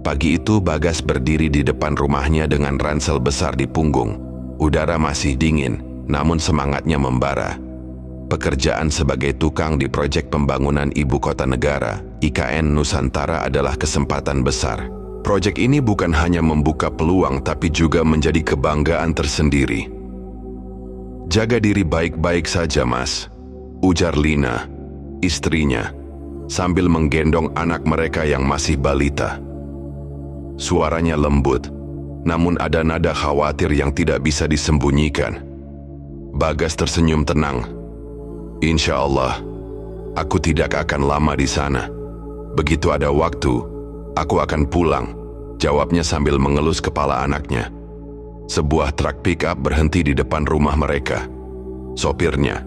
Pagi itu Bagas berdiri di depan rumahnya dengan ransel besar di punggung. Udara masih dingin, namun semangatnya membara. Pekerjaan sebagai tukang di proyek pembangunan ibu kota negara, IKN Nusantara adalah kesempatan besar. Proyek ini bukan hanya membuka peluang tapi juga menjadi kebanggaan tersendiri. "Jaga diri baik-baik saja, Mas," ujar Lina, istrinya, sambil menggendong anak mereka yang masih balita. Suaranya lembut, namun ada nada khawatir yang tidak bisa disembunyikan. Bagas tersenyum tenang. "Insya Allah, aku tidak akan lama di sana. Begitu ada waktu, aku akan pulang," jawabnya sambil mengelus kepala anaknya. Sebuah truk pick-up berhenti di depan rumah mereka. Sopirnya,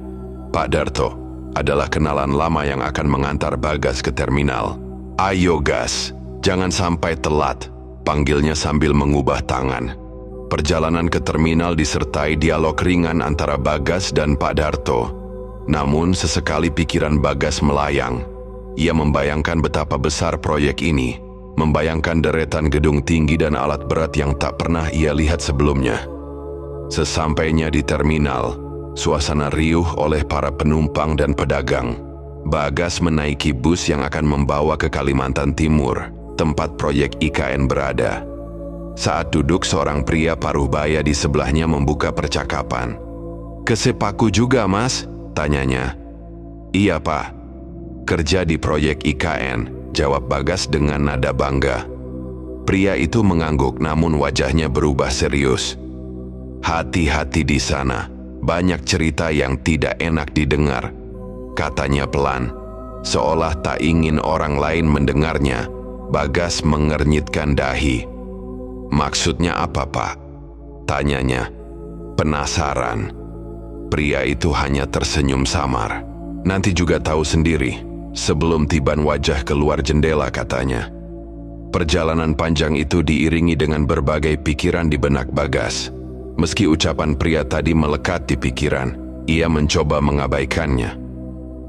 Pak Darto, adalah kenalan lama yang akan mengantar Bagas ke terminal. "Ayo gas, jangan sampai telat," panggilnya sambil mengubah tangan. Perjalanan ke terminal disertai dialog ringan antara Bagas dan Pak Darto. Namun sesekali pikiran Bagas melayang. Ia membayangkan betapa besar proyek ini, membayangkan deretan gedung tinggi dan alat berat yang tak pernah ia lihat sebelumnya. Sesampainya di terminal, suasana riuh oleh para penumpang dan pedagang. Bagas menaiki bus yang akan membawa ke Kalimantan Timur, tempat proyek IKN berada. Saat duduk, seorang pria paruh baya di sebelahnya membuka percakapan. "Ke Sepaku juga, Mas?" tanyanya. "Iya, Pak. Kerja di proyek IKN," jawab Bagas dengan nada bangga. Pria itu mengangguk namun wajahnya berubah serius. "Hati-hati di sana, banyak cerita yang tidak enak didengar," katanya pelan. Seolah tak ingin orang lain mendengarnya, Bagas mengernyitkan dahi. "Maksudnya apa, Pak?" tanyanya. Penasaran. Pria itu hanya tersenyum samar. "Nanti juga tahu sendiri, sebelum tiban wajah keluar jendela," katanya. Perjalanan panjang itu diiringi dengan berbagai pikiran di benak Bagas. Meski ucapan pria tadi melekat di pikiran, ia mencoba mengabaikannya.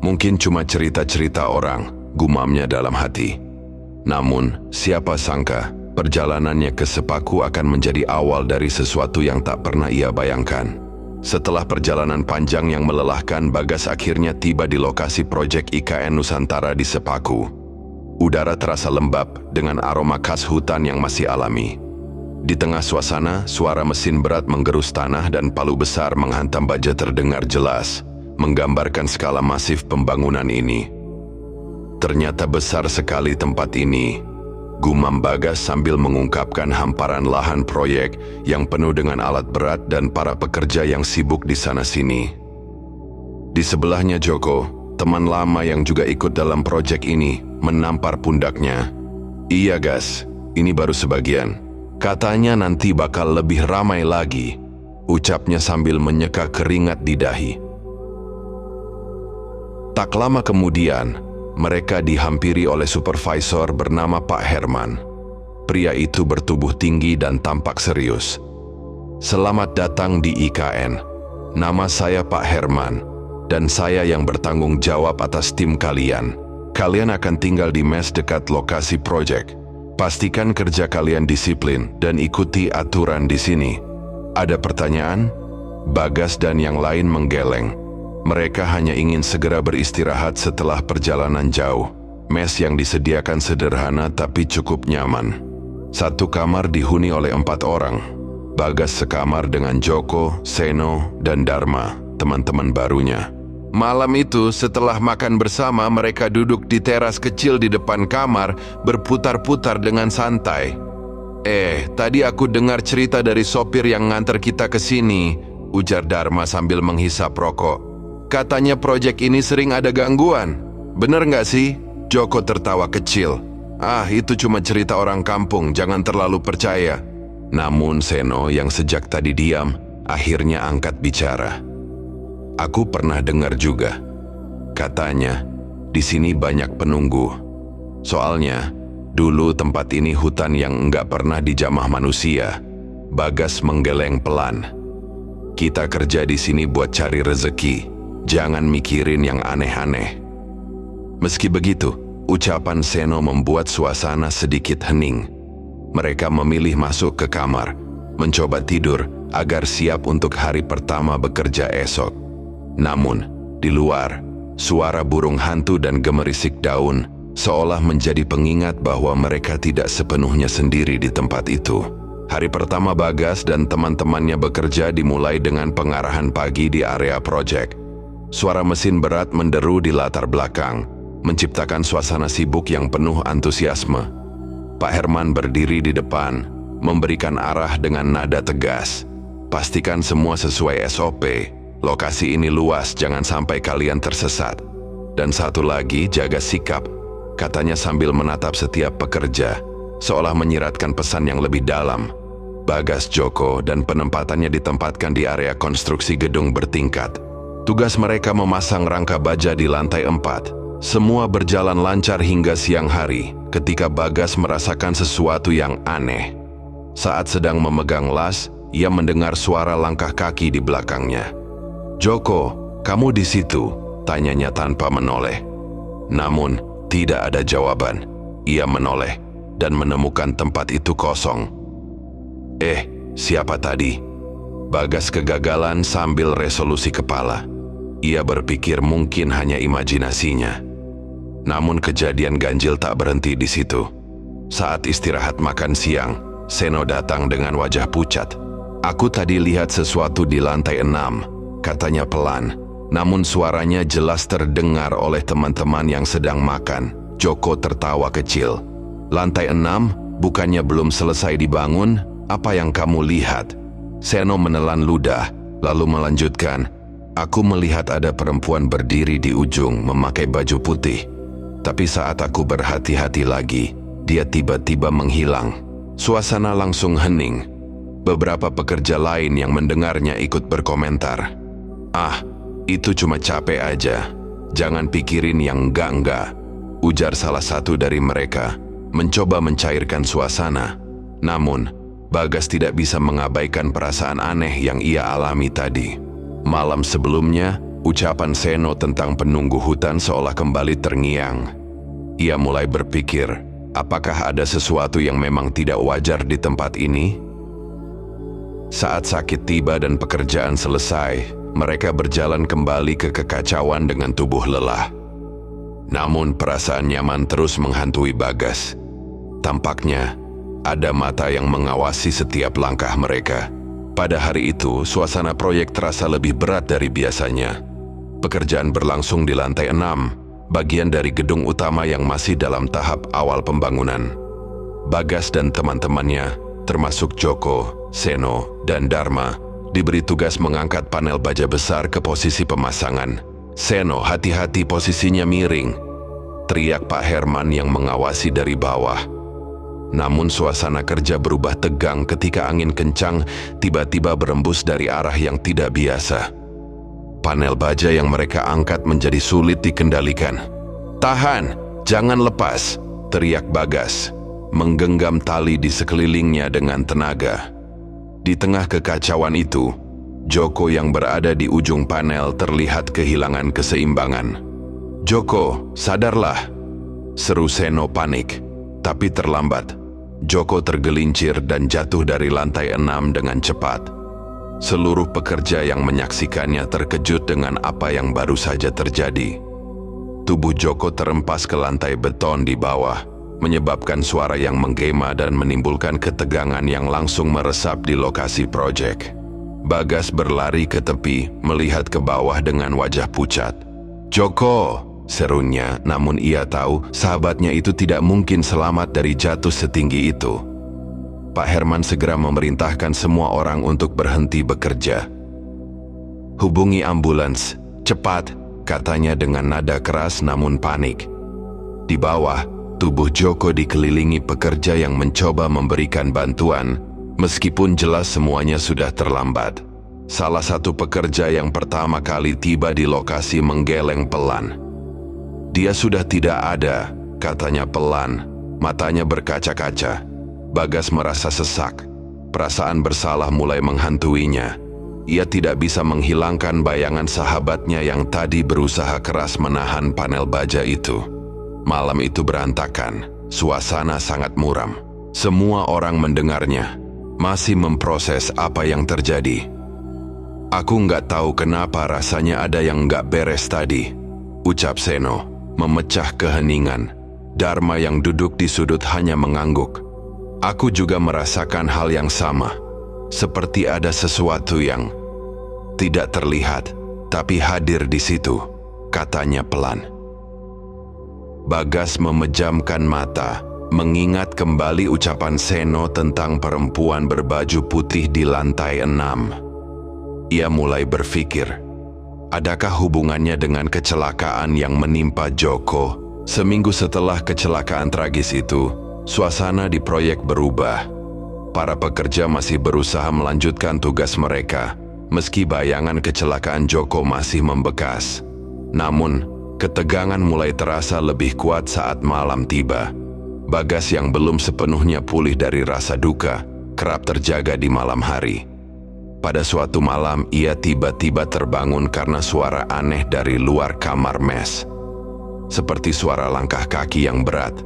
"Mungkin cuma cerita-cerita orang," gumamnya dalam hati. Namun, siapa sangka perjalanannya ke Sepaku akan menjadi awal dari sesuatu yang tak pernah ia bayangkan. Setelah perjalanan panjang yang melelahkan, Bagas akhirnya tiba di lokasi proyek IKN Nusantara di Sepaku. Udara terasa lembab dengan aroma khas hutan yang masih alami. Di tengah suasana, suara mesin berat menggerus tanah dan palu besar menghantam baja terdengar jelas, menggambarkan skala masif pembangunan ini. "Ternyata besar sekali tempat ini," gumam Bagas sambil mengungkapkan hamparan lahan proyek yang penuh dengan alat berat dan para pekerja yang sibuk di sana-sini. Di sebelahnya Joko, teman lama yang juga ikut dalam proyek ini, menampar pundaknya. "Iya Gas, ini baru sebagian. Katanya nanti bakal lebih ramai lagi," ucapnya sambil menyeka keringat di dahi. Tak lama kemudian, mereka dihampiri oleh supervisor bernama Pak Herman. Pria itu bertubuh tinggi dan tampak serius. "Selamat datang di IKN. Nama saya Pak Herman, dan saya yang bertanggung jawab atas tim kalian. Kalian akan tinggal di mes dekat lokasi proyek. Pastikan kerja kalian disiplin dan ikuti aturan di sini. Ada pertanyaan?" Bagas dan yang lain menggeleng. Mereka hanya ingin segera beristirahat setelah perjalanan jauh. Mes yang disediakan sederhana tapi cukup nyaman. Satu kamar dihuni oleh 4 orang. Bagas sekamar dengan Joko, Seno, dan Dharma, teman-teman barunya. Malam itu, setelah makan bersama, mereka duduk di teras kecil di depan kamar, berputar-putar dengan santai. Tadi aku dengar cerita dari sopir yang nganter kita ke sini," ujar Dharma sambil menghisap rokok. "Katanya proyek ini sering ada gangguan. Bener nggak sih?" Joko tertawa kecil. Itu cuma cerita orang kampung, jangan terlalu percaya." Namun Seno yang sejak tadi diam, akhirnya angkat bicara. "Aku pernah dengar juga. Katanya, di sini banyak penunggu. Soalnya, dulu tempat ini hutan yang nggak pernah dijamah manusia." Bagas menggeleng pelan. "Kita kerja di sini buat cari rezeki. Jangan mikirin yang aneh-aneh." Meski begitu, ucapan Seno membuat suasana sedikit hening. Mereka memilih masuk ke kamar, mencoba tidur agar siap untuk hari pertama bekerja esok. Namun, di luar, suara burung hantu dan gemerisik daun seolah menjadi pengingat bahwa mereka tidak sepenuhnya sendiri di tempat itu. Hari pertama Bagas dan teman-temannya bekerja dimulai dengan pengarahan pagi di area proyek. Suara mesin berat menderu di latar belakang, menciptakan suasana sibuk yang penuh antusiasme. Pak Herman berdiri di depan, memberikan arah dengan nada tegas. Pastikan semua sesuai SOP. Lokasi ini luas, jangan sampai kalian tersesat. Dan satu lagi, jaga sikap, katanya sambil menatap setiap pekerja, seolah menyiratkan pesan yang lebih dalam. Bagas, Joko, dan penempatannya ditempatkan di area konstruksi gedung bertingkat. Tugas mereka memasang rangka baja di lantai 4. Semua berjalan lancar hingga siang hari, ketika Bagas merasakan sesuatu yang aneh. Saat sedang memegang las, ia mendengar suara langkah kaki di belakangnya. "Joko, kamu di situ?" tanyanya tanpa menoleh. Namun, tidak ada jawaban. Ia menoleh dan menemukan tempat itu kosong. Siapa tadi?" Bagas kegagalan sambil resolusi kepala. Ia berpikir mungkin hanya imajinasinya. Namun kejadian ganjil tak berhenti di situ. Saat istirahat makan siang, Seno datang dengan wajah pucat. "Aku tadi lihat sesuatu di lantai 6, katanya pelan. Namun suaranya jelas terdengar oleh teman-teman yang sedang makan. Joko tertawa kecil. "Lantai 6, bukannya belum selesai dibangun? Apa yang kamu lihat?" Seno menelan ludah, lalu melanjutkan, "Aku melihat ada perempuan berdiri di ujung memakai baju putih. Tapi saat aku berhati-hati lagi, dia tiba-tiba menghilang." Suasana langsung hening. Beberapa pekerja lain yang mendengarnya ikut berkomentar, "Ah, itu cuma capek aja. Jangan pikirin yang enggak-enggak," ujar salah satu dari mereka, mencoba mencairkan suasana. Namun, Bagas tidak bisa mengabaikan perasaan aneh yang ia alami tadi. Malam sebelumnya, ucapan Seno tentang penunggu hutan seolah kembali terngiang. Ia mulai berpikir, apakah ada sesuatu yang memang tidak wajar di tempat ini? Saat sakit tiba dan pekerjaan selesai, mereka berjalan kembali ke kekacauan dengan tubuh lelah. Namun perasaan nyaman terus menghantui Bagas. Tampaknya, ada mata yang mengawasi setiap langkah mereka. Pada hari itu, suasana proyek terasa lebih berat dari biasanya. Pekerjaan berlangsung di lantai 6, bagian dari gedung utama yang masih dalam tahap awal pembangunan. Bagas dan teman-temannya, termasuk Joko, Seno, dan Dharma, diberi tugas mengangkat panel baja besar ke posisi pemasangan. "Seno, hati-hati, posisinya miring," teriak Pak Herman yang mengawasi dari bawah. Namun suasana kerja berubah tegang ketika angin kencang tiba-tiba berembus dari arah yang tidak biasa. Panel baja yang mereka angkat menjadi sulit dikendalikan. "Tahan, jangan lepas," teriak Bagas, menggenggam tali di sekelilingnya dengan tenaga. Di tengah kekacauan itu, Joko yang berada di ujung panel terlihat kehilangan keseimbangan. "Joko, sadarlah," seru Seno panik, tapi terlambat. Joko tergelincir dan jatuh dari lantai 6 dengan cepat. Seluruh pekerja yang menyaksikannya terkejut dengan apa yang baru saja terjadi. Tubuh Joko terempas ke lantai beton di bawah, menyebabkan suara yang menggema dan menimbulkan ketegangan yang langsung meresap di lokasi proyek. Bagas berlari ke tepi, melihat ke bawah dengan wajah pucat. "Joko!" serunya, namun ia tahu sahabatnya itu tidak mungkin selamat dari jatuh setinggi itu. Pak Herman segera memerintahkan semua orang untuk berhenti bekerja. "Hubungi ambulans, cepat," katanya dengan nada keras namun panik. Di bawah, tubuh Joko dikelilingi pekerja yang mencoba memberikan bantuan, meskipun jelas semuanya sudah terlambat. Salah satu pekerja yang pertama kali tiba di lokasi menggeleng pelan. "Dia sudah tidak ada," katanya pelan, matanya berkaca-kaca. Bagas merasa sesak. Perasaan bersalah mulai menghantuinya. Ia tidak bisa menghilangkan bayangan sahabatnya yang tadi berusaha keras menahan panel baja itu. Malam itu berantakan, suasana sangat muram. Semua orang mendengarnya, masih memproses apa yang terjadi. "Aku nggak tahu kenapa rasanya ada yang nggak beres tadi," ucap Seno, memecah keheningan. Dharma yang duduk di sudut hanya mengangguk. "Aku juga merasakan hal yang sama. Seperti ada sesuatu yang tidak terlihat, tapi hadir di situ," katanya pelan. Bagas memejamkan mata, mengingat kembali ucapan Seno tentang perempuan berbaju putih di lantai 6. Ia mulai berpikir, adakah hubungannya dengan kecelakaan yang menimpa Joko? Seminggu setelah kecelakaan tragis itu, suasana di proyek berubah. Para pekerja masih berusaha melanjutkan tugas mereka, meski bayangan kecelakaan Joko masih membekas. Namun, ketegangan mulai terasa lebih kuat saat malam tiba. Bagas yang belum sepenuhnya pulih dari rasa duka, kerap terjaga di malam hari. Pada suatu malam, ia tiba-tiba terbangun karena suara aneh dari luar kamar mes. Seperti suara langkah kaki yang berat,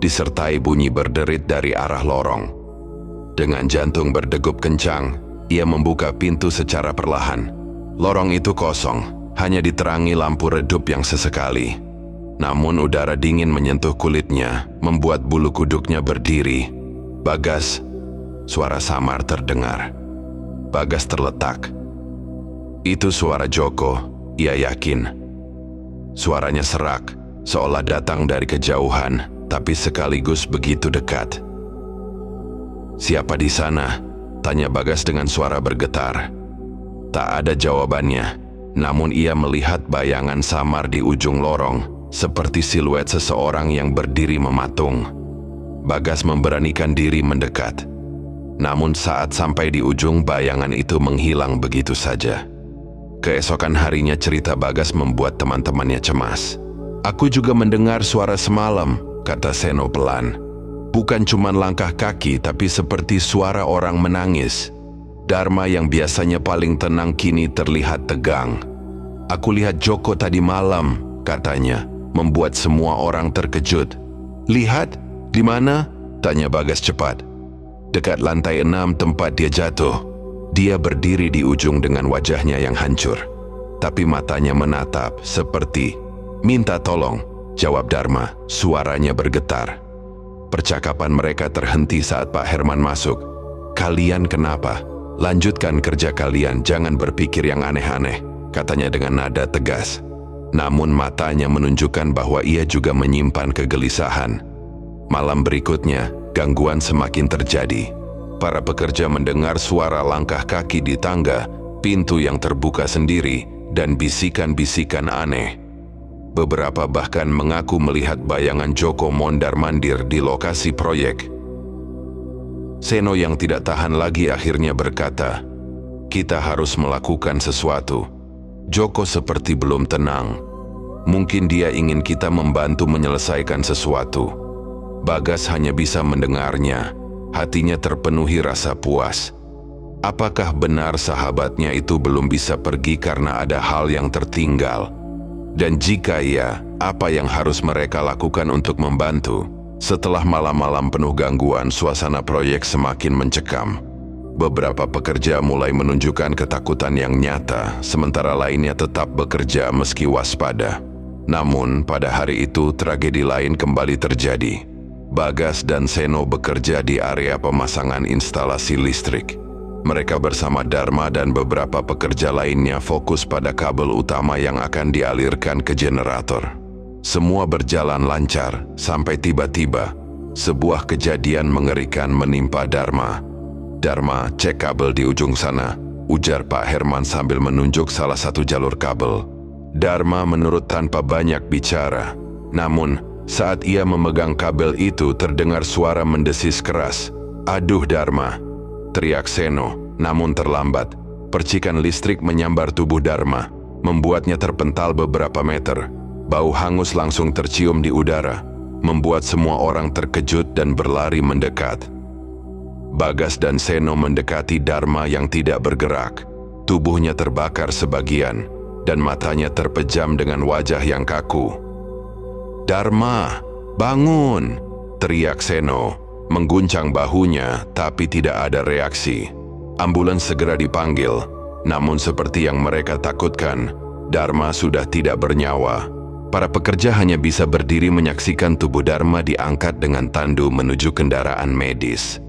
disertai bunyi berderit dari arah lorong. Dengan jantung berdegup kencang, ia membuka pintu secara perlahan. Lorong itu kosong, hanya diterangi lampu redup yang sesekali. Namun udara dingin menyentuh kulitnya, membuat bulu kuduknya berdiri. "Bagas," suara samar terdengar. Bagas terletak. Itu suara Joko, ia yakin. Suaranya serak, seolah datang dari kejauhan, tapi sekaligus begitu dekat. "Siapa di sana?" tanya Bagas dengan suara bergetar. Tak ada jawabannya, namun ia melihat bayangan samar di ujung lorong, seperti siluet seseorang yang berdiri mematung. Bagas memberanikan diri mendekat. Namun saat sampai di ujung, bayangan itu menghilang begitu saja. Keesokan harinya cerita Bagas membuat teman-temannya cemas. "Aku juga mendengar suara semalam," kata Seno pelan. "Bukan cuma langkah kaki, tapi seperti suara orang menangis." Dharma yang biasanya paling tenang kini terlihat tegang. "Aku lihat Joko tadi malam," katanya, membuat semua orang terkejut. "Lihat? Di mana?" tanya Bagas cepat. "Dekat lantai 6 tempat dia jatuh." Dia berdiri di ujung dengan wajahnya yang hancur, tapi matanya menatap seperti, "Minta tolong," jawab Dharma, suaranya bergetar. Percakapan mereka terhenti saat Pak Herman masuk. "Kalian kenapa? Lanjutkan kerja kalian, jangan berpikir yang aneh-aneh," katanya dengan nada tegas. Namun matanya menunjukkan bahwa ia juga menyimpan kegelisahan. Malam berikutnya, gangguan semakin terjadi. Para pekerja mendengar suara langkah kaki di tangga, pintu yang terbuka sendiri, dan bisikan-bisikan aneh. Beberapa bahkan mengaku melihat bayangan Joko mondar-mandir di lokasi proyek. Seno yang tidak tahan lagi akhirnya berkata, "Kita harus melakukan sesuatu. Joko seperti belum tenang. Mungkin dia ingin kita membantu menyelesaikan sesuatu." Bagas hanya bisa mendengarnya. Hatinya terpenuhi rasa puas. Apakah benar sahabatnya itu belum bisa pergi karena ada hal yang tertinggal? Dan jika iya, apa yang harus mereka lakukan untuk membantu? Setelah malam-malam penuh gangguan, suasana proyek semakin mencekam. Beberapa pekerja mulai menunjukkan ketakutan yang nyata, sementara lainnya tetap bekerja meski waspada. Namun, pada hari itu tragedi lain kembali terjadi. Bagas dan Seno bekerja di area pemasangan instalasi listrik. Mereka bersama Dharma dan beberapa pekerja lainnya fokus pada kabel utama yang akan dialirkan ke generator. Semua berjalan lancar, sampai tiba-tiba, sebuah kejadian mengerikan menimpa Dharma. "Dharma, cek kabel di ujung sana," ujar Pak Herman sambil menunjuk salah satu jalur kabel. Dharma menurut tanpa banyak bicara. Namun, saat ia memegang kabel itu terdengar suara mendesis keras. "Aduh Dharma!" teriak Seno, namun terlambat. Percikan listrik menyambar tubuh Dharma, membuatnya terpental beberapa meter. Bau hangus langsung tercium di udara, membuat semua orang terkejut dan berlari mendekat. Bagas dan Seno mendekati Dharma yang tidak bergerak. Tubuhnya terbakar sebagian, dan matanya terpejam dengan wajah yang kaku. "Dharma, bangun!" teriak Seno. mengguncang bahunya, tapi tidak ada reaksi. Ambulans segera dipanggil, namun seperti yang mereka takutkan, Dharma sudah tidak bernyawa. Para pekerja hanya bisa berdiri menyaksikan tubuh Dharma diangkat dengan tandu menuju kendaraan medis.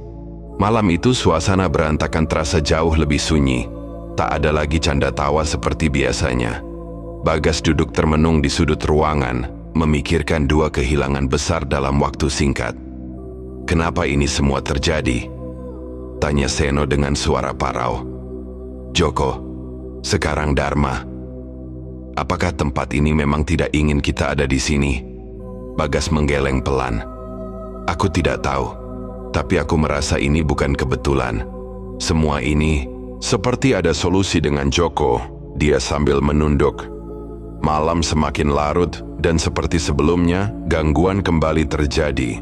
Malam itu suasana berantakan terasa jauh lebih sunyi. Tak ada lagi canda tawa seperti biasanya. Bagas duduk termenung di sudut ruangan, memikirkan dua kehilangan besar dalam waktu singkat. "Kenapa ini semua terjadi?" tanya Seno dengan suara parau. "Joko, sekarang Dharma. Apakah tempat ini memang tidak ingin kita ada di sini?" Bagas menggeleng pelan. "Aku tidak tahu, tapi aku merasa ini bukan kebetulan. Semua ini seperti ada solusi dengan Joko," dia sambil menunduk. Malam semakin larut dan seperti sebelumnya, gangguan kembali terjadi.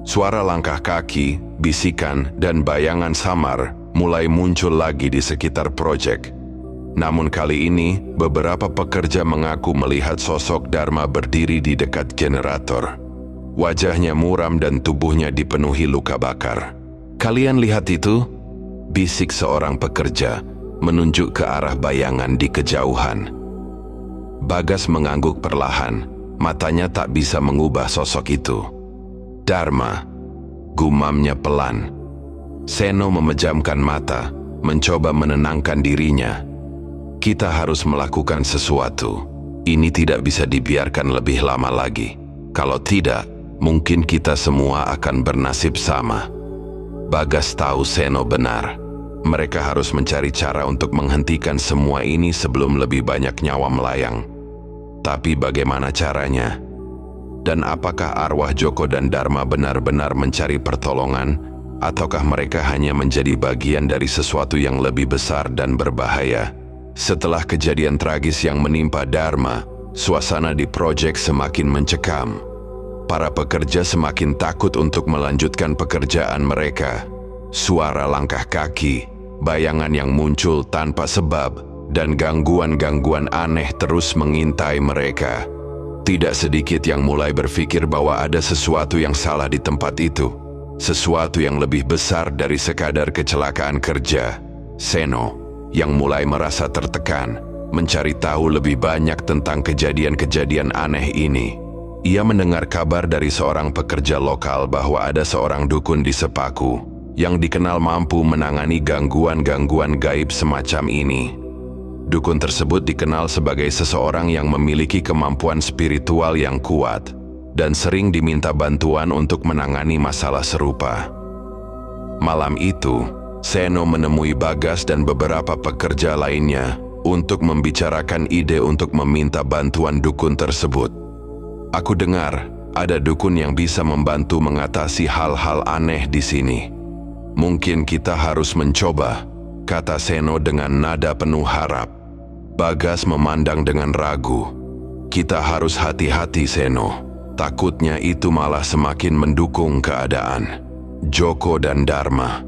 Suara langkah kaki, bisikan, dan bayangan samar mulai muncul lagi di sekitar proyek. Namun kali ini, beberapa pekerja mengaku melihat sosok Dharma berdiri di dekat generator. Wajahnya muram dan tubuhnya dipenuhi luka bakar. "Kalian lihat itu?" bisik seorang pekerja, menunjuk ke arah bayangan di kejauhan. Bagas mengangguk perlahan, matanya tak bisa mengubah sosok itu. "Dharma," gumamnya pelan. Seno memejamkan mata, mencoba menenangkan dirinya. "Kita harus melakukan sesuatu. Ini tidak bisa dibiarkan lebih lama lagi. Kalau tidak, mungkin kita semua akan bernasib sama." Bagas tahu Seno benar. Mereka harus mencari cara untuk menghentikan semua ini sebelum lebih banyak nyawa melayang. Tapi bagaimana caranya? Dan apakah arwah Joko dan Dharma benar-benar mencari pertolongan, ataukah mereka hanya menjadi bagian dari sesuatu yang lebih besar dan berbahaya? Setelah kejadian tragis yang menimpa Dharma, suasana di proyek semakin mencekam. Para pekerja semakin takut untuk melanjutkan pekerjaan mereka. Suara langkah kaki, bayangan yang muncul tanpa sebab, dan gangguan-gangguan aneh terus mengintai mereka. Tidak sedikit yang mulai berpikir bahwa ada sesuatu yang salah di tempat itu. Sesuatu yang lebih besar dari sekadar kecelakaan kerja. Seno, yang mulai merasa tertekan, mencari tahu lebih banyak tentang kejadian-kejadian aneh ini. Ia mendengar kabar dari seorang pekerja lokal bahwa ada seorang dukun di Sepaku yang dikenal mampu menangani gangguan-gangguan gaib semacam ini. Dukun tersebut dikenal sebagai seseorang yang memiliki kemampuan spiritual yang kuat dan sering diminta bantuan untuk menangani masalah serupa. Malam itu, Seno menemui Bagas dan beberapa pekerja lainnya untuk membicarakan ide untuk meminta bantuan dukun tersebut. "Aku dengar ada dukun yang bisa membantu mengatasi hal-hal aneh di sini. Mungkin kita harus mencoba," kata Seno dengan nada penuh harap. Bagas memandang dengan ragu. "Kita harus hati-hati, Seno. Takutnya itu malah semakin mendukung keadaan. Joko dan Dharma,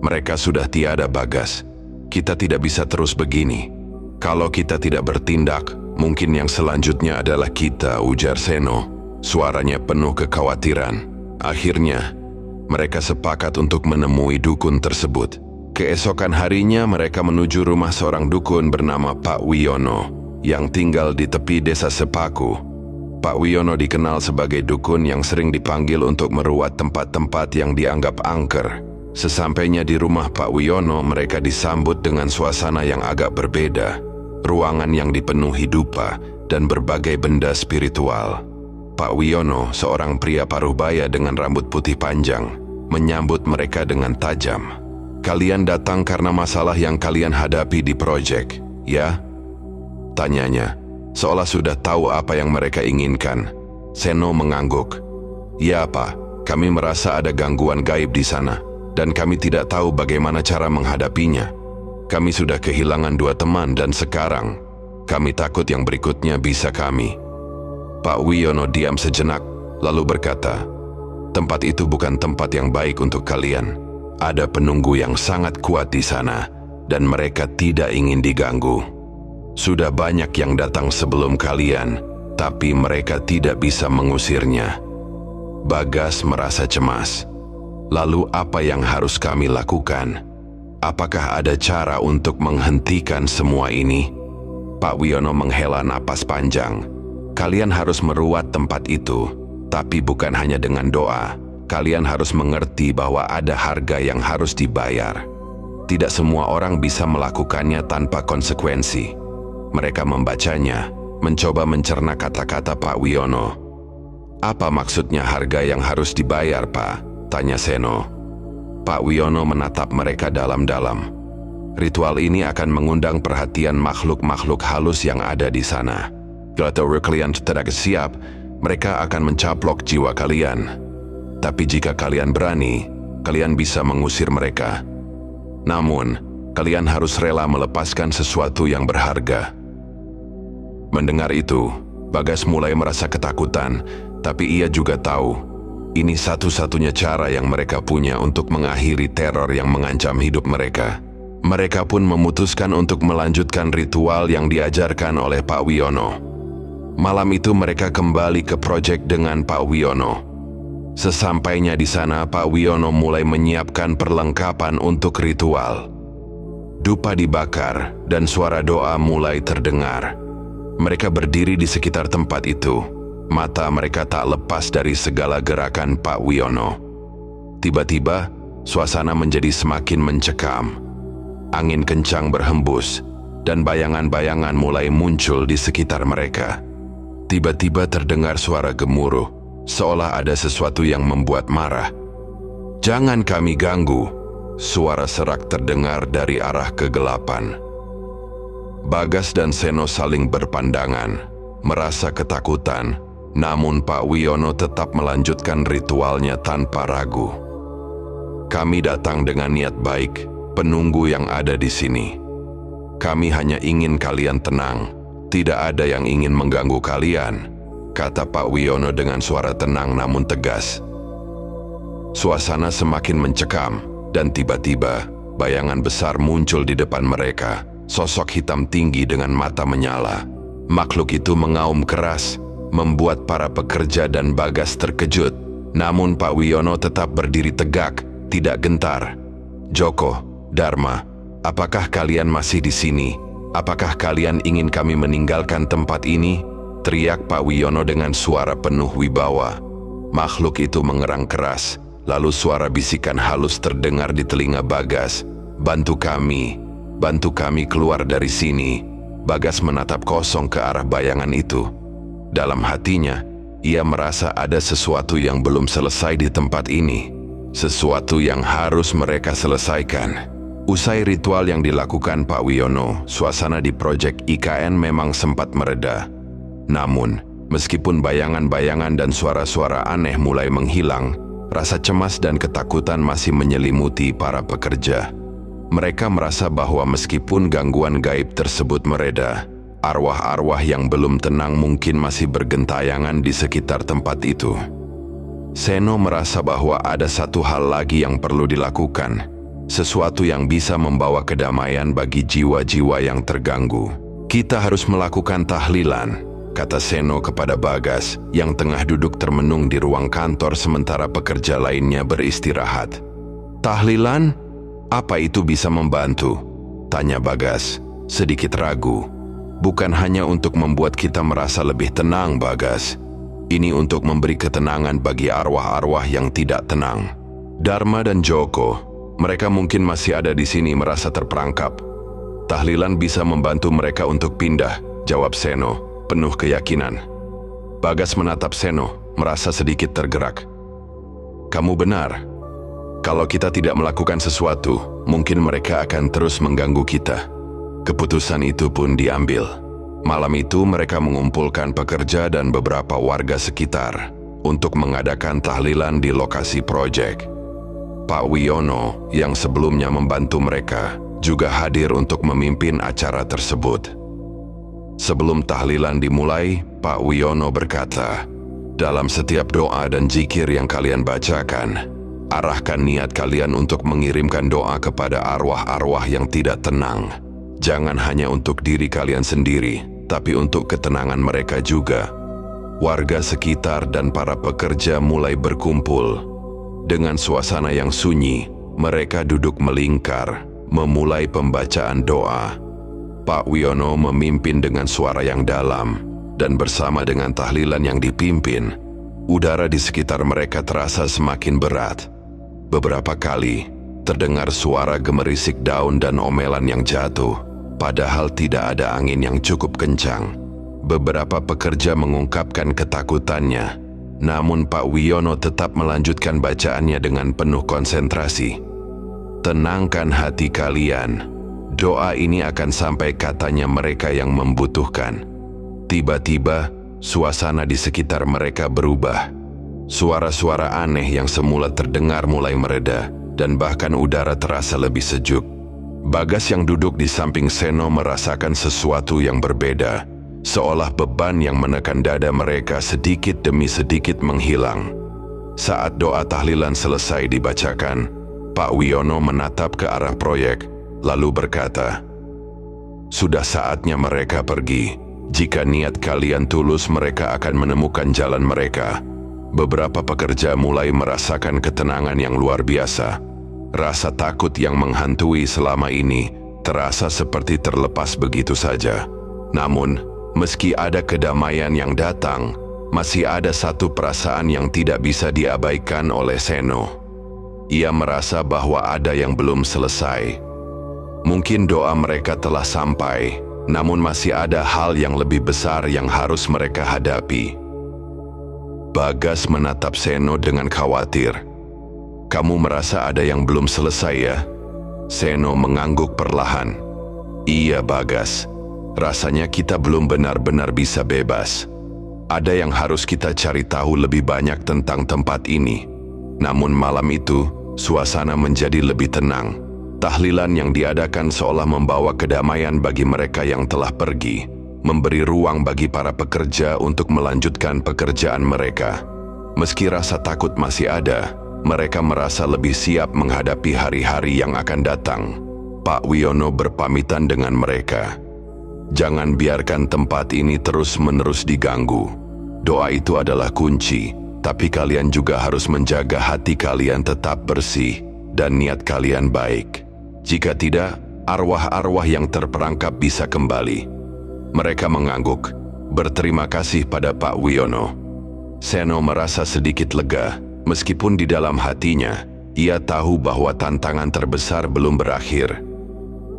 mereka sudah tiada, Bagas. Kita tidak bisa terus begini. Kalau kita tidak bertindak, mungkin yang selanjutnya adalah kita," ujar Seno. Suaranya penuh kekhawatiran. Akhirnya, mereka sepakat untuk menemui dukun tersebut. Keesokan harinya mereka menuju rumah seorang dukun bernama Pak Wiono yang tinggal di tepi desa Sepaku. Pak Wiono dikenal sebagai dukun yang sering dipanggil untuk meruat tempat-tempat yang dianggap angker. Sesampainya di rumah Pak Wiono, mereka disambut dengan suasana yang agak berbeda. Ruangan yang dipenuhi dupa dan berbagai benda spiritual. Pak Wiono, seorang pria paruh-baya dengan rambut putih panjang, menyambut mereka dengan tajam. "Kalian datang karena masalah yang kalian hadapi di proyek, ya?" tanyanya, seolah sudah tahu apa yang mereka inginkan. Seno mengangguk. "Ya, Pak, kami merasa ada gangguan gaib di sana, dan kami tidak tahu bagaimana cara menghadapinya. Kami sudah kehilangan 2 teman dan sekarang, kami takut yang berikutnya bisa kami." Pak Wiono diam sejenak, lalu berkata, "Tempat itu bukan tempat yang baik untuk kalian. Ada penunggu yang sangat kuat di sana, dan mereka tidak ingin diganggu. Sudah banyak yang datang sebelum kalian, tapi mereka tidak bisa mengusirnya." Bagas merasa cemas. Lalu apa yang harus kami lakukan? Apakah ada cara untuk menghentikan semua ini? Pak Wiono menghela napas panjang. Kalian harus meruat tempat itu, tapi bukan hanya dengan doa. Kalian harus mengerti bahwa ada harga yang harus dibayar. Tidak semua orang bisa melakukannya tanpa konsekuensi. Mereka membacanya, mencoba mencerna kata-kata Pak Wiono. Apa maksudnya harga yang harus dibayar, Pak? Tanya Seno. Pak Wiono menatap mereka dalam-dalam. Ritual ini akan mengundang perhatian makhluk-makhluk halus yang ada di sana. Kalau kalian tidak siap, mereka akan mencaplok jiwa kalian. Tapi jika kalian berani, kalian bisa mengusir mereka. Namun, kalian harus rela melepaskan sesuatu yang berharga. Mendengar itu, Bagas mulai merasa ketakutan, tapi ia juga tahu ini satu-satunya cara yang mereka punya untuk mengakhiri teror yang mengancam hidup mereka. Mereka pun memutuskan untuk melanjutkan ritual yang diajarkan oleh Pak Wiono. Malam itu mereka kembali ke proyek dengan Pak Wiono. Sesampainya di sana, Pak Wiono mulai menyiapkan perlengkapan untuk ritual. Dupa dibakar dan suara doa mulai terdengar. Mereka berdiri di sekitar tempat itu. Mata mereka tak lepas dari segala gerakan Pak Wiono. Tiba-tiba, suasana menjadi semakin mencekam. Angin kencang berhembus, dan bayangan-bayangan mulai muncul di sekitar mereka. Tiba-tiba terdengar suara gemuruh, seolah ada sesuatu yang membuat marah. "Jangan kami ganggu!" Suara serak terdengar dari arah kegelapan. Bagas dan Seno saling berpandangan, merasa ketakutan. Namun Pak Wiono tetap melanjutkan ritualnya tanpa ragu. "Kami datang dengan niat baik, penunggu yang ada di sini. Kami hanya ingin kalian tenang. Tidak ada yang ingin mengganggu kalian," kata Pak Wiono dengan suara tenang namun tegas. Suasana semakin mencekam, dan tiba-tiba bayangan besar muncul di depan mereka. Sosok hitam tinggi dengan mata menyala. Makhluk itu mengaum keras, membuat para pekerja dan Bagas terkejut. Namun Pak Wiono tetap berdiri tegak, tidak gentar. "Joko, Dharma, apakah kalian masih di sini? Apakah kalian ingin kami meninggalkan tempat ini?" teriak Pak Wiono dengan suara penuh wibawa. Makhluk itu mengerang keras, lalu suara bisikan halus terdengar di telinga Bagas. Bantu kami keluar dari sini." Bagas menatap kosong ke arah bayangan itu. Dalam hatinya, ia merasa ada sesuatu yang belum selesai di tempat ini. Sesuatu yang harus mereka selesaikan. Usai ritual yang dilakukan Pak Wiono, suasana di proyek IKN memang sempat mereda. Namun, meskipun bayangan-bayangan dan suara-suara aneh mulai menghilang, rasa cemas dan ketakutan masih menyelimuti para pekerja. Mereka merasa bahwa meskipun gangguan gaib tersebut mereda, arwah-arwah yang belum tenang mungkin masih bergentayangan di sekitar tempat itu. Seno merasa bahwa ada satu hal lagi yang perlu dilakukan, sesuatu yang bisa membawa kedamaian bagi jiwa-jiwa yang terganggu. "Kita harus melakukan tahlilan," kata Seno kepada Bagas yang tengah duduk termenung di ruang kantor sementara pekerja lainnya beristirahat. "Tahlilan? Apa itu bisa membantu?" tanya Bagas, sedikit ragu. "Bukan hanya untuk membuat kita merasa lebih tenang, Bagas. Ini untuk memberi ketenangan bagi arwah-arwah yang tidak tenang." Dharma dan Joko, mereka mungkin masih ada di sini merasa terperangkap. "Tahlilan bisa membantu mereka untuk pindah," jawab Seno, penuh keyakinan. Bagas menatap Seno, merasa sedikit tergerak. "Kamu benar. Kalau kita tidak melakukan sesuatu, mungkin mereka akan terus mengganggu kita." Keputusan itu pun diambil. Malam itu mereka mengumpulkan pekerja dan beberapa warga sekitar untuk mengadakan tahlilan di lokasi proyek. Pak Wiono yang sebelumnya membantu mereka juga hadir untuk memimpin acara tersebut. Sebelum tahlilan dimulai, Pak Wiono berkata, "Dalam setiap doa dan zikir yang kalian bacakan, arahkan niat kalian untuk mengirimkan doa kepada arwah-arwah yang tidak tenang. Jangan hanya untuk diri kalian sendiri, tapi untuk ketenangan mereka juga." Warga sekitar dan para pekerja mulai berkumpul. Dengan suasana yang sunyi, mereka duduk melingkar, memulai pembacaan doa. Pak Wiono memimpin dengan suara yang dalam, dan bersama dengan tahlilan yang dipimpin, udara di sekitar mereka terasa semakin berat. Beberapa kali, terdengar suara gemerisik daun dan omelan yang jatuh, padahal tidak ada angin yang cukup kencang. Beberapa pekerja mengungkapkan ketakutannya, namun Pak Wiono tetap melanjutkan bacaannya dengan penuh konsentrasi. Tenangkan hati kalian, doa ini akan sampai, katanya mereka yang membutuhkan. Tiba-tiba, suasana di sekitar mereka berubah. Suara-suara aneh yang semula terdengar mulai mereda, dan bahkan udara terasa lebih sejuk. Bagas yang duduk di samping Seno merasakan sesuatu yang berbeda, seolah beban yang menekan dada mereka sedikit demi sedikit menghilang. Saat doa tahlilan selesai dibacakan, Pak Wiono menatap ke arah proyek, lalu berkata, "Sudah saatnya mereka pergi. Jika niat kalian tulus, mereka akan menemukan jalan mereka." Beberapa pekerja mulai merasakan ketenangan yang luar biasa. Rasa takut yang menghantui selama ini terasa seperti terlepas begitu saja. Namun, meski ada kedamaian yang datang, masih ada satu perasaan yang tidak bisa diabaikan oleh Seno. Ia merasa bahwa ada yang belum selesai. Mungkin doa mereka telah sampai, namun masih ada hal yang lebih besar yang harus mereka hadapi. Bagas menatap Seno dengan khawatir. "Kamu merasa ada yang belum selesai ya?" Seno mengangguk perlahan. "Iya Bagas, rasanya kita belum benar-benar bisa bebas. Ada yang harus kita cari tahu lebih banyak tentang tempat ini." Namun malam itu, suasana menjadi lebih tenang. Tahlilan yang diadakan seolah membawa kedamaian bagi mereka yang telah pergi, memberi ruang bagi para pekerja untuk melanjutkan pekerjaan mereka. Meski rasa takut masih ada, mereka merasa lebih siap menghadapi hari-hari yang akan datang. Pak Wiono berpamitan dengan mereka. "Jangan biarkan tempat ini terus-menerus diganggu. Doa itu adalah kunci, tapi kalian juga harus menjaga hati kalian tetap bersih dan niat kalian baik. Jika tidak, arwah-arwah yang terperangkap bisa kembali." Mereka mengangguk, berterima kasih pada Pak Wiono. Seno merasa sedikit lega, meskipun di dalam hatinya, ia tahu bahwa tantangan terbesar belum berakhir.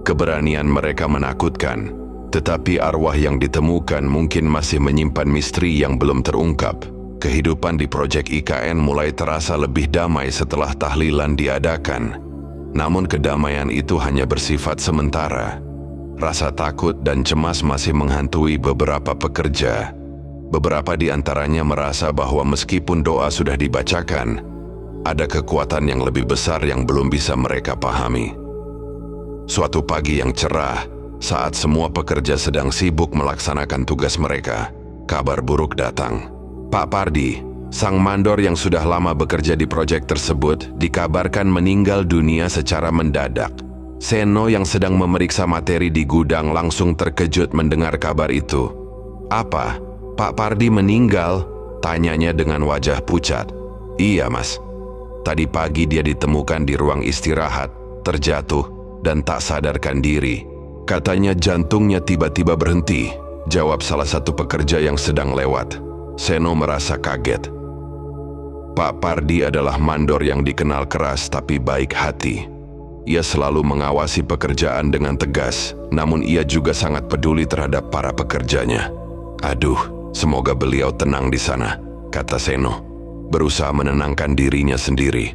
Keberanian mereka menakutkan, tetapi arwah yang ditemukan mungkin masih menyimpan misteri yang belum terungkap. Kehidupan di proyek IKN mulai terasa lebih damai setelah tahlilan diadakan. Namun kedamaian itu hanya bersifat sementara. Rasa takut dan cemas masih menghantui beberapa pekerja. Beberapa di antaranya merasa bahwa meskipun doa sudah dibacakan, ada kekuatan yang lebih besar yang belum bisa mereka pahami. Suatu pagi yang cerah, saat semua pekerja sedang sibuk melaksanakan tugas mereka, kabar buruk datang. "Pak Pardi, sang mandor yang sudah lama bekerja di proyek tersebut, dikabarkan meninggal dunia secara mendadak." Seno yang sedang memeriksa materi di gudang langsung terkejut mendengar kabar itu. "Apa? Pak Pardi meninggal?" tanyanya dengan wajah pucat. "Iya mas, tadi pagi dia ditemukan di ruang istirahat, terjatuh dan tak sadarkan diri. Katanya jantungnya tiba-tiba berhenti," jawab salah satu pekerja yang sedang lewat. Seno merasa kaget. Pak Pardi adalah mandor yang dikenal keras tapi baik hati. Ia selalu mengawasi pekerjaan dengan tegas, namun ia juga sangat peduli terhadap para pekerjanya. "Aduh, semoga beliau tenang di sana," kata Seno, berusaha menenangkan dirinya sendiri.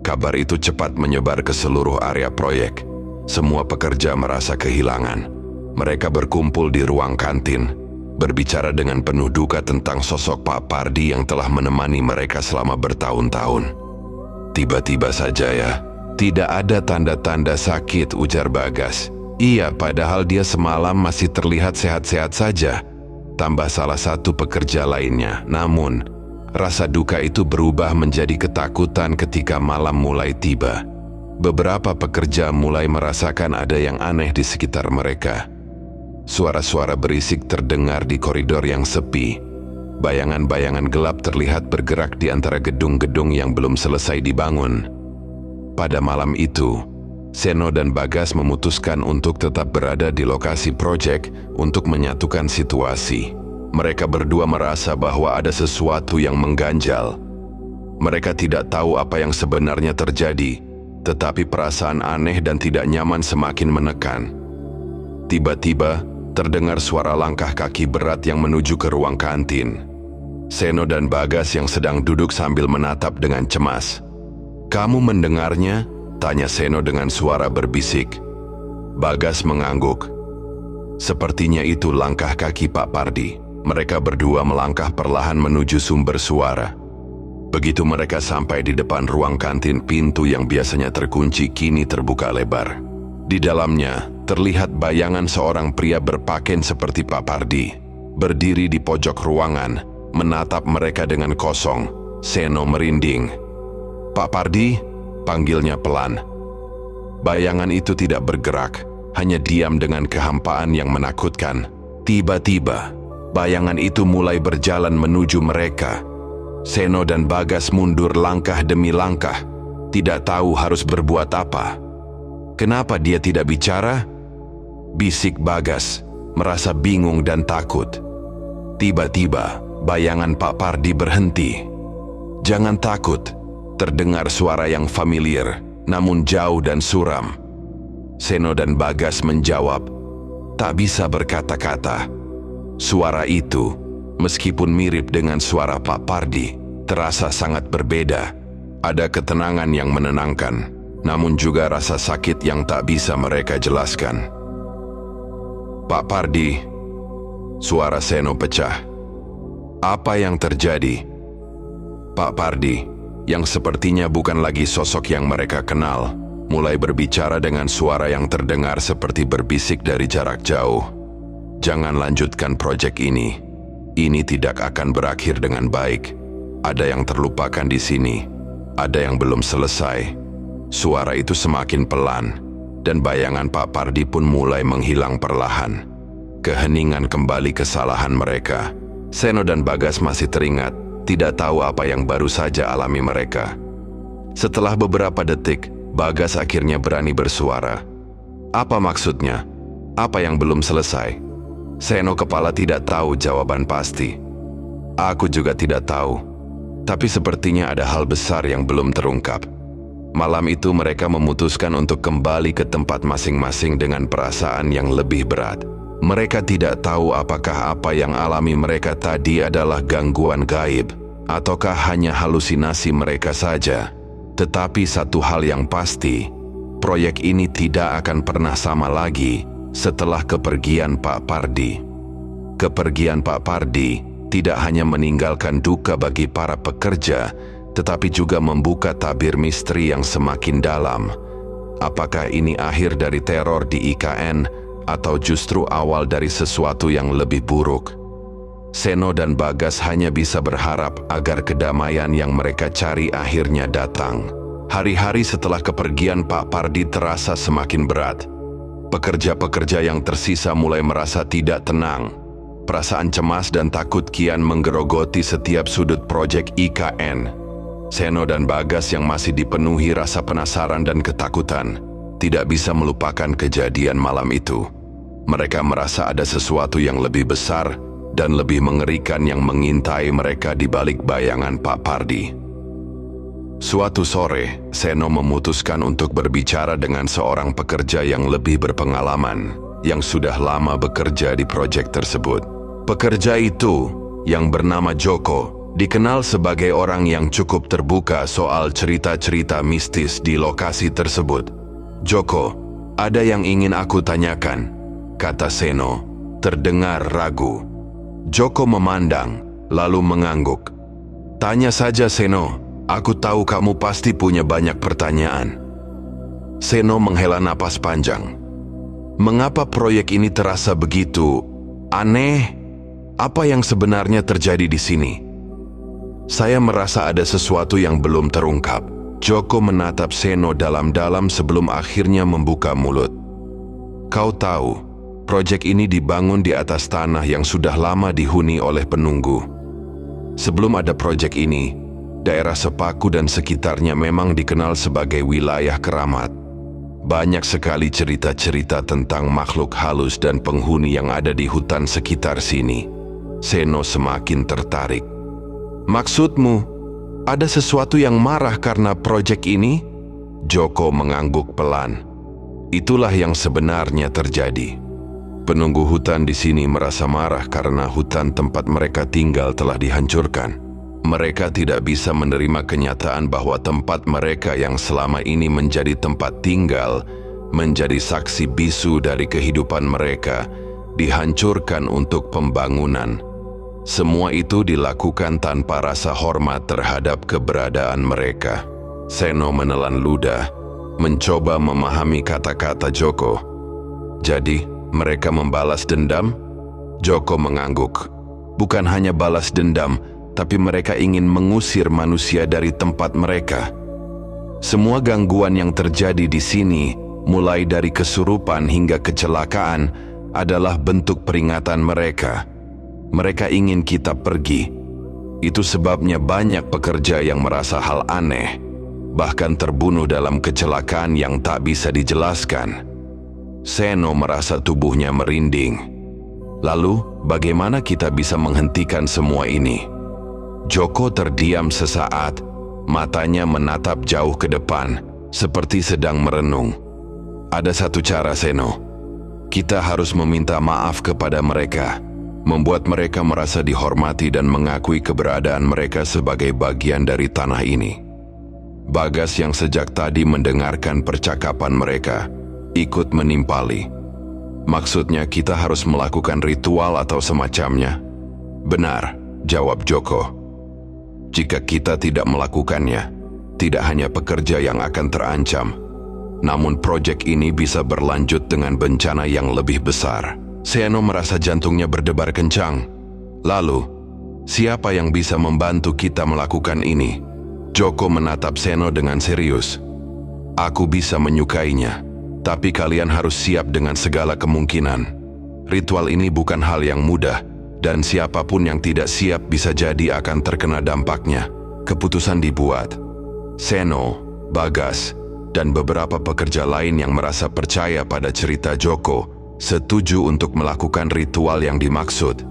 Kabar itu cepat menyebar ke seluruh area proyek. Semua pekerja merasa kehilangan. Mereka berkumpul di ruang kantin, berbicara dengan penuh duka tentang sosok Pak Pardi yang telah menemani mereka selama bertahun-tahun. "Tiba-tiba saja ya, tidak ada tanda-tanda sakit," ujar Bagas. "Iya, padahal dia semalam masih terlihat sehat-sehat saja," tambah salah satu pekerja lainnya. Namun, rasa duka itu berubah menjadi ketakutan ketika malam mulai tiba. Beberapa pekerja mulai merasakan ada yang aneh di sekitar mereka. Suara-suara berisik terdengar di koridor yang sepi. Bayangan-bayangan gelap terlihat bergerak di antara gedung-gedung yang belum selesai dibangun. Pada malam itu, Seno dan Bagas memutuskan untuk tetap berada di lokasi proyek untuk menyatukan situasi. Mereka berdua merasa bahwa ada sesuatu yang mengganjal. Mereka tidak tahu apa yang sebenarnya terjadi, tetapi perasaan aneh dan tidak nyaman semakin menekan. Tiba-tiba, terdengar suara langkah kaki berat yang menuju ke ruang kantin. Seno dan Bagas yang sedang duduk sambil menatap dengan cemas. "Kamu mendengarnya?" tanya Seno dengan suara berbisik. Bagas mengangguk. Sepertinya itu langkah kaki Pak Pardi. Mereka berdua melangkah perlahan menuju sumber suara. Begitu mereka sampai di depan ruang kantin, pintu yang biasanya terkunci kini terbuka lebar. Di dalamnya, terlihat bayangan seorang pria berpakaian seperti Pak Pardi, berdiri di pojok ruangan, menatap mereka dengan kosong. Seno merinding. "Pak Pardi," panggilnya pelan. Bayangan itu tidak bergerak, hanya diam dengan kehampaan yang menakutkan. Tiba-tiba, bayangan itu mulai berjalan menuju mereka. Seno dan Bagas mundur langkah demi langkah, tidak tahu harus berbuat apa. "Kenapa dia tidak bicara?" bisik Bagas, merasa bingung dan takut. Tiba-tiba, bayangan Pak Pardi berhenti. "Jangan takut," terdengar suara yang familiar, namun jauh dan suram. Seno dan Bagas menjawab, tak bisa berkata-kata. Suara itu, meskipun mirip dengan suara Pak Pardi, terasa sangat berbeda. Ada ketenangan yang menenangkan, namun juga rasa sakit yang tak bisa mereka jelaskan. "Pak Pardi," suara Seno pecah. "Apa yang terjadi?" Pak Pardi, yang sepertinya bukan lagi sosok yang mereka kenal, mulai berbicara dengan suara yang terdengar seperti berbisik dari jarak jauh. "Jangan lanjutkan proyek ini. Ini tidak akan berakhir dengan baik. Ada yang terlupakan di sini. Ada yang belum selesai." Suara itu semakin pelan, dan bayangan Pak Pardi pun mulai menghilang perlahan. Keheningan kembali kesalahan mereka. Seno dan Bagas masih teringat, tidak tahu apa yang baru saja alami mereka. Setelah beberapa detik, Bagas akhirnya berani bersuara. "Apa maksudnya? Apa yang belum selesai?" Seno kepala tidak tahu jawaban pasti. "Aku juga tidak tahu, tapi sepertinya ada hal besar yang belum terungkap." Malam itu mereka memutuskan untuk kembali ke tempat masing-masing dengan perasaan yang lebih berat. Mereka tidak tahu apakah apa yang alami mereka tadi adalah gangguan gaib, ataukah hanya halusinasi mereka saja. Tetapi satu hal yang pasti, proyek ini tidak akan pernah sama lagi setelah kepergian Pak Pardi. Kepergian Pak Pardi tidak hanya meninggalkan duka bagi para pekerja, tetapi juga membuka tabir misteri yang semakin dalam. Apakah ini akhir dari teror di IKN, atau justru awal dari sesuatu yang lebih buruk? Seno dan Bagas hanya bisa berharap agar kedamaian yang mereka cari akhirnya datang. Hari-hari setelah kepergian Pak Pardi terasa semakin berat. Pekerja-pekerja yang tersisa mulai merasa tidak tenang. Perasaan cemas dan takut kian menggerogoti setiap sudut proyek IKN. Seno dan Bagas yang masih dipenuhi rasa penasaran dan ketakutan, tidak bisa melupakan kejadian malam itu. Mereka merasa ada sesuatu yang lebih besar dan lebih mengerikan yang mengintai mereka di balik bayangan Pak Pardi. Suatu sore, Seno memutuskan untuk berbicara dengan seorang pekerja yang lebih berpengalaman, yang sudah lama bekerja di proyek tersebut. Pekerja itu, yang bernama Joko, dikenal sebagai orang yang cukup terbuka soal cerita-cerita mistis di lokasi tersebut. "Joko, ada yang ingin aku tanyakan," kata Seno, terdengar ragu. Joko memandang, lalu mengangguk. "Tanya saja Seno, aku tahu kamu pasti punya banyak pertanyaan." Seno menghela napas panjang. "Mengapa proyek ini terasa begitu aneh? Apa yang sebenarnya terjadi di sini?" "Saya merasa ada sesuatu yang belum terungkap." Joko menatap Seno dalam-dalam sebelum akhirnya membuka mulut. "Kau tahu, proyek ini dibangun di atas tanah yang sudah lama dihuni oleh penunggu. Sebelum ada proyek ini, daerah Sepaku dan sekitarnya memang dikenal sebagai wilayah keramat. Banyak sekali cerita-cerita tentang makhluk halus dan penghuni yang ada di hutan sekitar sini. Seno semakin tertarik. Maksudmu, ada sesuatu yang marah karena proyek ini? Joko mengangguk pelan. Itulah yang sebenarnya terjadi. Penunggu hutan di sini merasa marah karena hutan tempat mereka tinggal telah dihancurkan. Mereka tidak bisa menerima kenyataan bahwa tempat mereka yang selama ini menjadi tempat tinggal, menjadi saksi bisu dari kehidupan mereka, dihancurkan untuk pembangunan. Semua itu dilakukan tanpa rasa hormat terhadap keberadaan mereka. Seno menelan ludah, mencoba memahami kata-kata Joko. Jadi, mereka membalas dendam? Joko mengangguk. Bukan hanya balas dendam, tapi mereka ingin mengusir manusia dari tempat mereka. Semua gangguan yang terjadi di sini, mulai dari kesurupan hingga kecelakaan, adalah bentuk peringatan mereka. Mereka ingin kita pergi. Itu sebabnya banyak pekerja yang merasa hal aneh, bahkan terbunuh dalam kecelakaan yang tak bisa dijelaskan. Seno merasa tubuhnya merinding. Lalu, bagaimana kita bisa menghentikan semua ini? Joko terdiam sesaat, matanya menatap jauh ke depan, seperti sedang merenung. Ada satu cara, Seno. Kita harus meminta maaf kepada mereka, membuat mereka merasa dihormati dan mengakui keberadaan mereka sebagai bagian dari tanah ini. Bagas yang sejak tadi mendengarkan percakapan mereka, ikut menimpali. Maksudnya kita harus melakukan ritual atau semacamnya? Benar, jawab Joko. Jika kita tidak melakukannya, tidak hanya pekerja yang akan terancam, namun proyek ini bisa berlanjut dengan bencana yang lebih besar. Seno merasa jantungnya berdebar kencang. Lalu, siapa yang bisa membantu kita melakukan ini? Joko menatap Seno dengan serius. Aku bisa menyukainya, tapi kalian harus siap dengan segala kemungkinan. Ritual ini bukan hal yang mudah, dan siapapun yang tidak siap bisa jadi akan terkena dampaknya. Keputusan dibuat. Seno, Bagas, dan beberapa pekerja lain yang merasa percaya pada cerita Joko setuju untuk melakukan ritual yang dimaksud.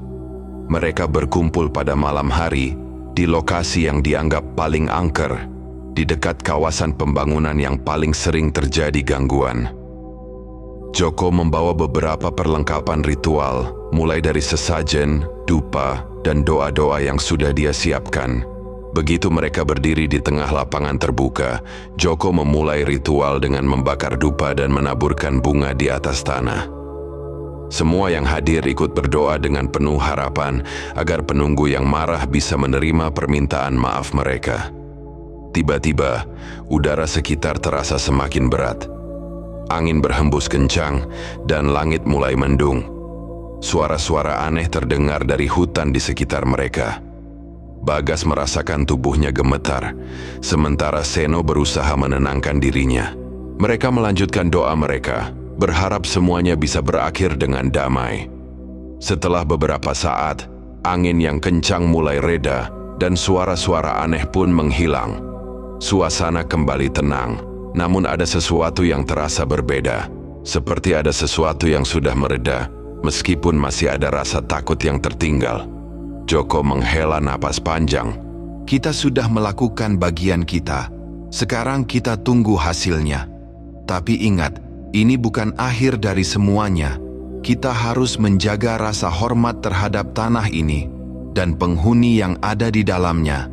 Mereka berkumpul pada malam hari di lokasi yang dianggap paling angker, di dekat kawasan pembangunan yang paling sering terjadi gangguan. Joko membawa beberapa perlengkapan ritual, mulai dari sesajen, dupa, dan doa-doa yang sudah dia siapkan. Begitu mereka berdiri di tengah lapangan terbuka, Joko memulai ritual dengan membakar dupa dan menaburkan bunga di atas tanah. Semua yang hadir ikut berdoa dengan penuh harapan agar penunggu yang marah bisa menerima permintaan maaf mereka. Tiba-tiba, udara sekitar terasa semakin berat. Angin berhembus kencang dan langit mulai mendung. Suara-suara aneh terdengar dari hutan di sekitar mereka. Bagas merasakan tubuhnya gemetar, sementara Seno berusaha menenangkan dirinya. Mereka melanjutkan doa mereka, berharap semuanya bisa berakhir dengan damai. Setelah beberapa saat, angin yang kencang mulai reda dan suara-suara aneh pun menghilang. Suasana kembali tenang. Namun ada sesuatu yang terasa berbeda, seperti ada sesuatu yang sudah mereda, meskipun masih ada rasa takut yang tertinggal. Joko menghela napas panjang. Kita sudah melakukan bagian kita. Sekarang kita tunggu hasilnya. Tapi ingat, ini bukan akhir dari semuanya. Kita harus menjaga rasa hormat terhadap tanah ini dan penghuni yang ada di dalamnya.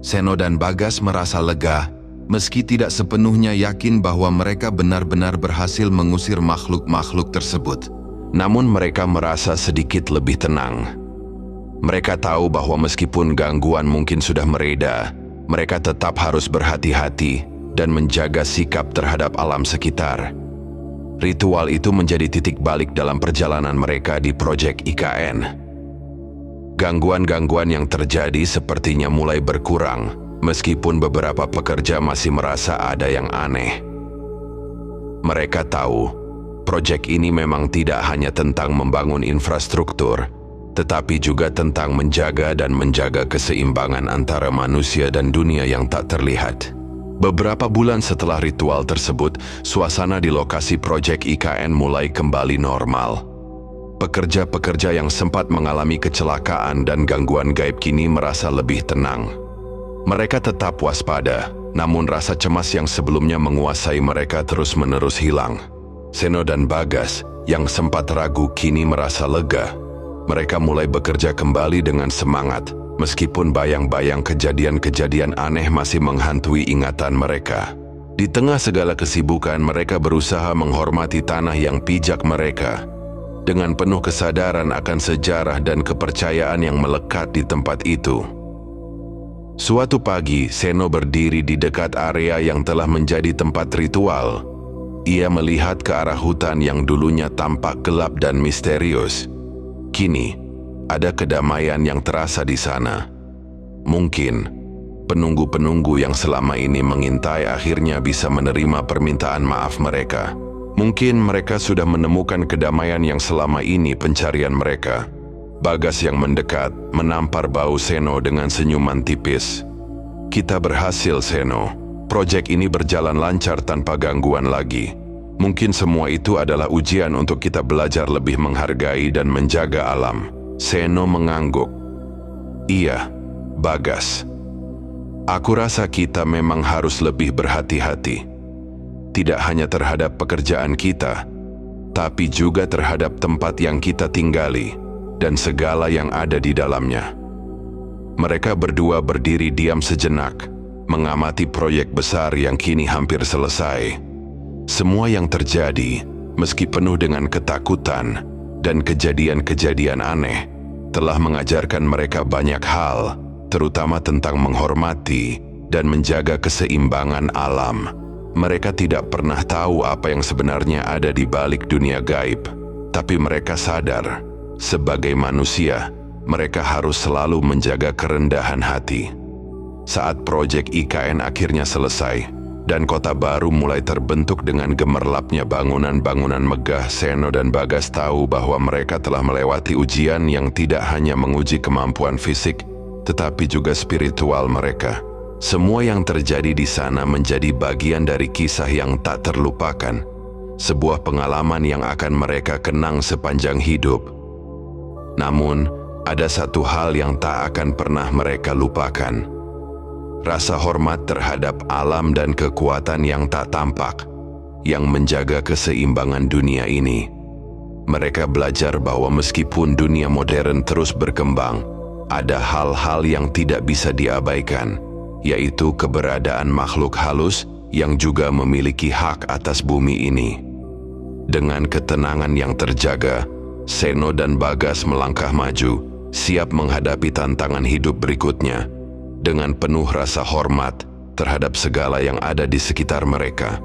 Seno dan Bagas merasa lega, meski tidak sepenuhnya yakin bahwa mereka benar-benar berhasil mengusir makhluk-makhluk tersebut. Namun mereka merasa sedikit lebih tenang. Mereka tahu bahwa meskipun gangguan mungkin sudah mereda, mereka tetap harus berhati-hati dan menjaga sikap terhadap alam sekitar. Ritual itu menjadi titik balik dalam perjalanan mereka di proyek IKN. Gangguan-gangguan yang terjadi sepertinya mulai berkurang, meskipun beberapa pekerja masih merasa ada yang aneh. Mereka tahu, proyek ini memang tidak hanya tentang membangun infrastruktur, tetapi juga tentang menjaga keseimbangan antara manusia dan dunia yang tak terlihat. Beberapa bulan setelah ritual tersebut, suasana di lokasi proyek IKN mulai kembali normal. Pekerja-pekerja yang sempat mengalami kecelakaan dan gangguan gaib kini merasa lebih tenang. Mereka tetap waspada, namun rasa cemas yang sebelumnya menguasai mereka terus-menerus hilang. Seno dan Bagas, yang sempat ragu kini merasa lega. Mereka mulai bekerja kembali dengan semangat, meskipun bayang-bayang kejadian-kejadian aneh masih menghantui ingatan mereka. Di tengah segala kesibukan, mereka berusaha menghormati tanah yang pijak mereka, dengan penuh kesadaran akan sejarah dan kepercayaan yang melekat di tempat itu. Suatu pagi, Seno berdiri di dekat area yang telah menjadi tempat ritual. Ia melihat ke arah hutan yang dulunya tampak gelap dan misterius. Kini, ada kedamaian yang terasa di sana. Mungkin, penunggu-penunggu yang selama ini mengintai akhirnya bisa menerima permintaan maaf mereka. Mungkin mereka sudah menemukan kedamaian yang selama ini pencarian mereka. Bagas yang mendekat menampar bahu Seno dengan senyuman tipis. "Kita berhasil, Seno. Proyek ini berjalan lancar tanpa gangguan lagi. Mungkin semua itu adalah ujian untuk kita belajar lebih menghargai dan menjaga alam." Seno mengangguk. "Iya, Bagas. Aku rasa kita memang harus lebih berhati-hati. Tidak hanya terhadap pekerjaan kita, tapi juga terhadap tempat yang kita tinggali dan segala yang ada di dalamnya." Mereka berdua berdiri diam sejenak, mengamati proyek besar yang kini hampir selesai. Semua yang terjadi, meski penuh dengan ketakutan dan kejadian-kejadian aneh, telah mengajarkan mereka banyak hal, terutama tentang menghormati dan menjaga keseimbangan alam. Mereka tidak pernah tahu apa yang sebenarnya ada di balik dunia gaib, tapi mereka sadar, sebagai manusia, mereka harus selalu menjaga kerendahan hati. Saat proyek IKN akhirnya selesai, dan kota baru mulai terbentuk dengan gemerlapnya bangunan-bangunan megah, Seno dan Bagas tahu bahwa mereka telah melewati ujian yang tidak hanya menguji kemampuan fisik, tetapi juga spiritual mereka. Semua yang terjadi di sana menjadi bagian dari kisah yang tak terlupakan, sebuah pengalaman yang akan mereka kenang sepanjang hidup. Namun, ada satu hal yang tak akan pernah mereka lupakan. Rasa hormat terhadap alam dan kekuatan yang tak tampak, yang menjaga keseimbangan dunia ini. Mereka belajar bahwa meskipun dunia modern terus berkembang, ada hal-hal yang tidak bisa diabaikan, yaitu keberadaan makhluk halus yang juga memiliki hak atas bumi ini. Dengan ketenangan yang terjaga, Seno dan Bagas melangkah maju, siap menghadapi tantangan hidup berikutnya, dengan penuh rasa hormat terhadap segala yang ada di sekitar mereka.